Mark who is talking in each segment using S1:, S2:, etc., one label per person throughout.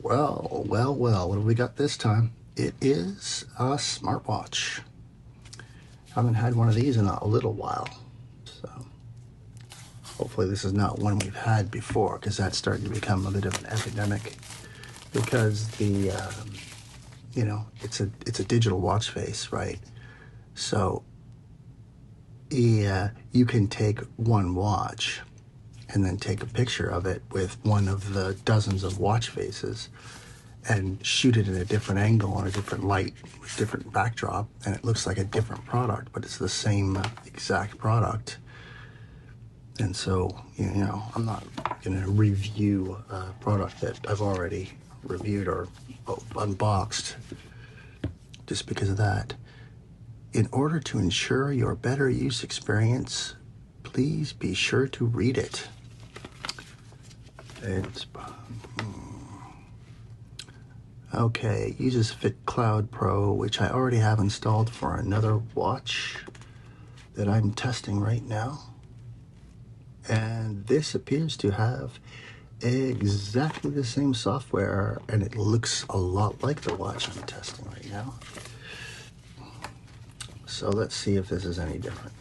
S1: Well, what have we got this time? It is a smartwatch. Haven't had one of these in a little while, so hopefully this is not one we've had before, because that's starting to become a bit of an epidemic, because the you know, it's a digital watch face, right? So yeah, you can take one watch and then take a picture of it with one of the dozens of watch faces and shoot it in a different angle on a different light with different backdrop, and it looks like a different product, but it's the same exact product. And so, you know, I'm not going to review a product that I've already reviewed or unboxed just because of that. In order to ensure your better use experience, please be sure to read it. It's okay, uses FitCloudPro, which I already have installed for another watch that I'm testing right now. And this appears to have exactly the same software, and it looks a lot like the watch I'm testing right now. So let's see if this is any different.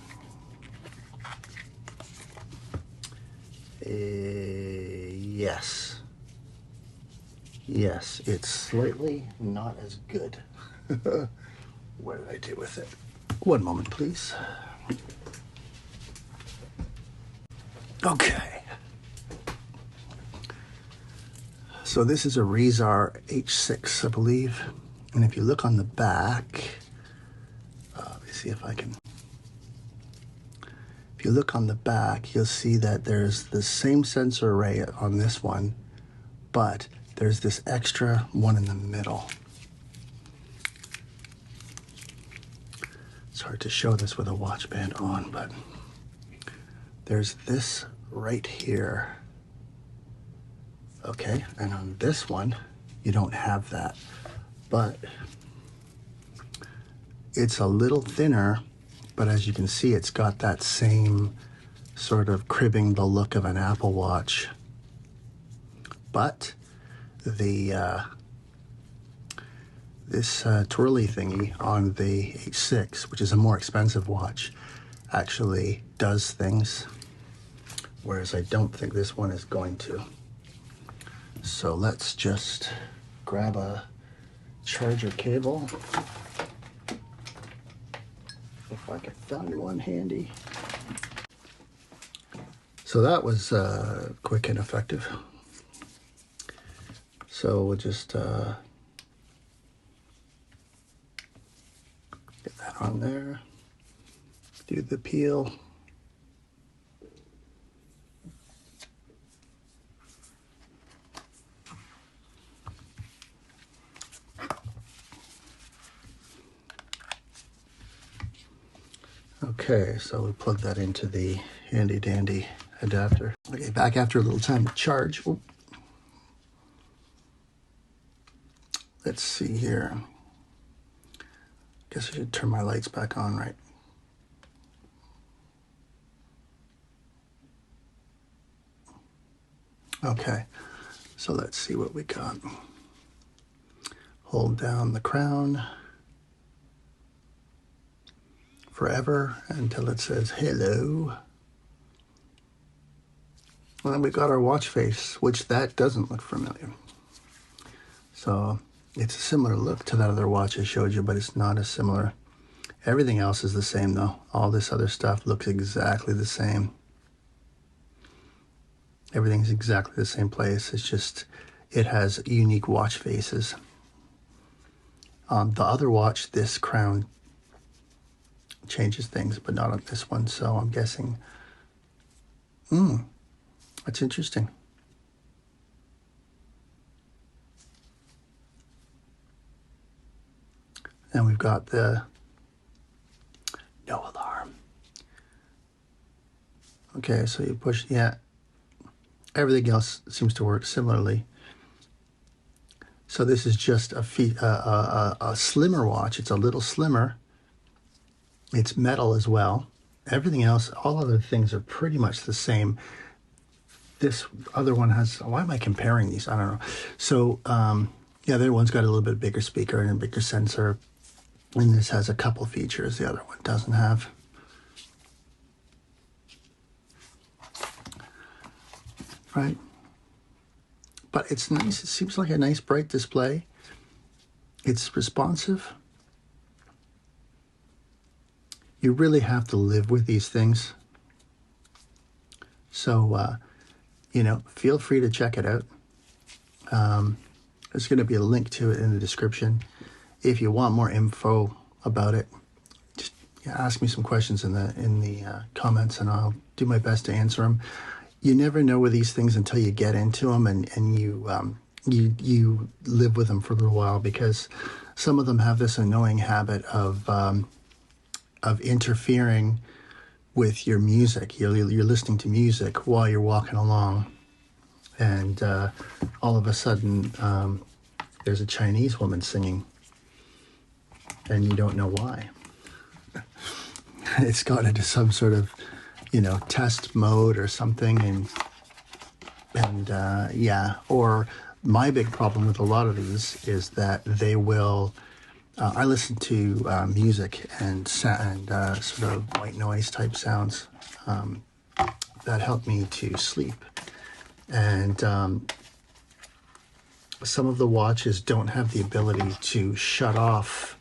S1: Yes, it's slightly not as good. What did I do with it? One moment, please. Okay. So this is a Reezar H6, I believe. And if you look on the back, let me see if I can. If you look on the back, you'll see that there's the same sensor array on this one, but there's this extra one in the middle. It's hard to show this with a watch band on, but there's this right here. Okay, and on this one, you don't have that, but it's a little thinner, but as you can see, it's got that same sort of cribbing the look of an Apple Watch. But the this twirly thingy on the H6, which is a more expensive watch, actually does things, whereas I don't think this one is going to. So let's just grab a charger cable, if I can find one handy. So that was quick and effective. So we'll just get that on there, do the peel. Okay, so we plug that into the handy dandy adapter. Okay, back after a little time to charge. Oop. Let's see here. Guess I should turn my lights back on, right? Okay, so let's see what we got. Hold down the crown forever until it says hello. And then we got our watch face, which that doesn't look familiar. So it's a similar look to that other watch I showed you, but it's not as similar. Everything else is the same though. All this other stuff looks exactly the same. Everything's exactly the same place. It's just, it has unique watch faces. The other watch, this crown changes things, but not on this one. So I'm guessing, that's interesting. And we've got the no alarm. Okay, so you push, yeah. Everything else seems to work similarly. So this is just a slimmer watch. It's a little slimmer. It's metal as well. Everything else, all other things are pretty much the same. this other one has, why am I comparing these? I don't know. So, yeah, the other one's got a little bit bigger speaker and a bigger sensor. And this has a couple features the other one doesn't have. Right? But it's nice. It seems like a nice bright display. It's responsive. You really have to live with these things. So, you know, feel free to check it out. There's going to be a link to it in the description. If you want more info about it, just ask me some questions in the comments, and I'll do my best to answer them. You never know with these things until you get into them and you live with them for a little while, because some of them have this annoying habit of interfering with your music. You're listening to music while you're walking along, and all of a sudden there's a Chinese woman singing, and you don't know why. It's got into some sort of, you know, test mode or something, and yeah. Or my big problem with a lot of these is that they will. I listen to music and sort of white noise type sounds that help me to sleep, and some of the watches don't have the ability to shut off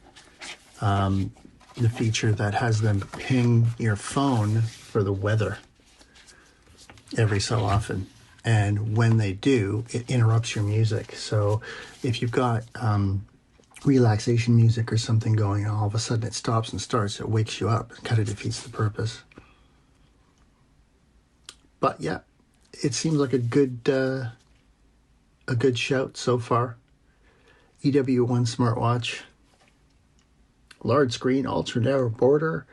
S1: the feature that has them ping your phone for the weather every so often. And when they do, it interrupts your music. So if you've got relaxation music or something going on, all of a sudden it stops and starts, it wakes you up. It kind of defeats the purpose. But yeah, it seems like a good shout so far. EW1 smartwatch. Large screen, ultra narrow border,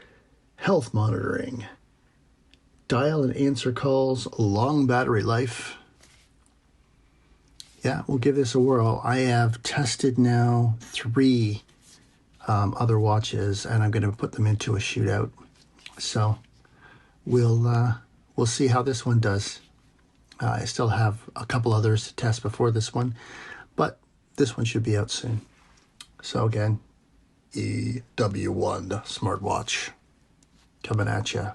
S1: health monitoring, dial and answer calls, long battery life. Yeah, we'll give this a whirl. I have tested now 3 other watches, and I'm going to put them into a shootout. So we'll see how this one does. I still have a couple others to test before this one, but this one should be out soon. So again, EW1 smartwatch coming at you.